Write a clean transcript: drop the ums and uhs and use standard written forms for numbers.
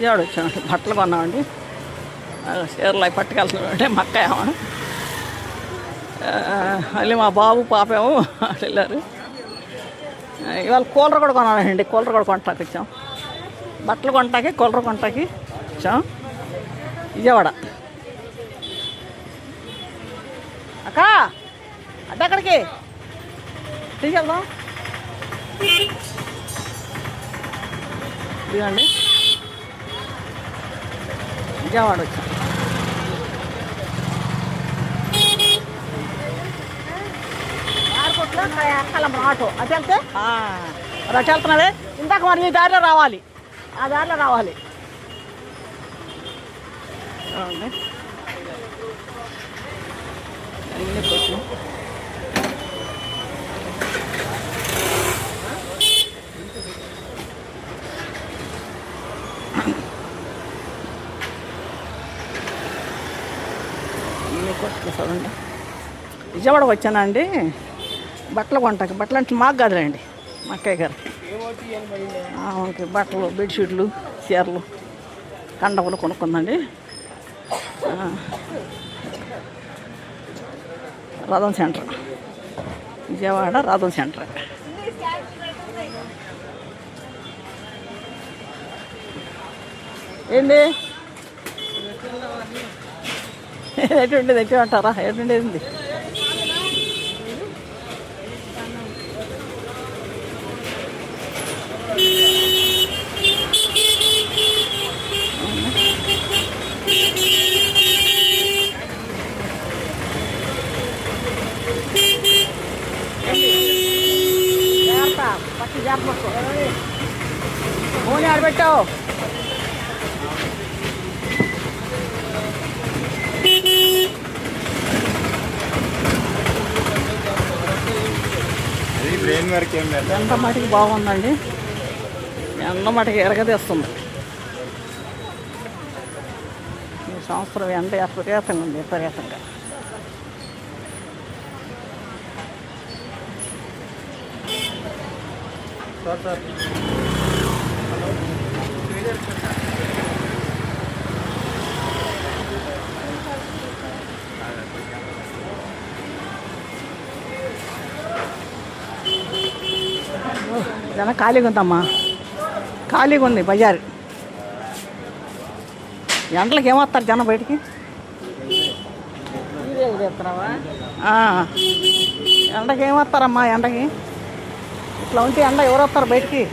విజయవాడ వచ్చామండి, బట్టలు కొన్నామండి. చీరలు అవి పట్టుకెళ్తున్నామంటే మక్కేమో మళ్ళీ మా బాబు పాపేమో అటు వెళ్ళారు. ఇవాళ కూలర్ కూడా కొనాలండి, కూలర్ కూడా కొంటాకి వచ్చాం. బట్టలు కొంటాకి కూలర్ కొంటాకి వచ్చాం విజయవాడ. అక్క అక్కడికి తీసుకెళ్దాం. ఇదిగండి విజయవాడ వచ్చాం. ఆటో అటు వెళ్తే అటు వెళ్తున్నదే. ఇందాక మరి ఈ దారిలో రావాలి, ఆ దారిలో రావాలి. అన్నీ కొట్టు చూడండి. విజయవాడకు వచ్చానండి బట్టలు కొంటాకి. బట్టలు అంటే మాకు కాదులేండి, మా అక్కయ్య గారు. ఓకే, బట్టలు, బెడ్షీట్లు, చీరలు, కండవులు కొనుక్కుందండి. రథం సెంటర్, విజయవాడ రథం సెంటర్. ఏంటి ఎటువంటి దగ్గర అంటారా? ఎటువంటి ఏంది పచ్చి జాపకు ఫోన్ ఆడబెట్టావు. ఎండ మటుకు బాగుందండి, ఎండ మటుకు ఎరగదీస్తుంది. ఈ సంవత్సరం ఎండ విపరీతంగా ఉంది, విపరీతంగా. జన ఖాళీగా ఉందమ్మా, ఖాళీగా ఉంది బజారు. ఎండలకి ఏమొస్తారు జనం బయటికి? ఎండకి ఏమొస్తారమ్మా? ఎండకి ఇట్లా ఉంటే ఎండ ఎవరు వస్తారు బయటికి?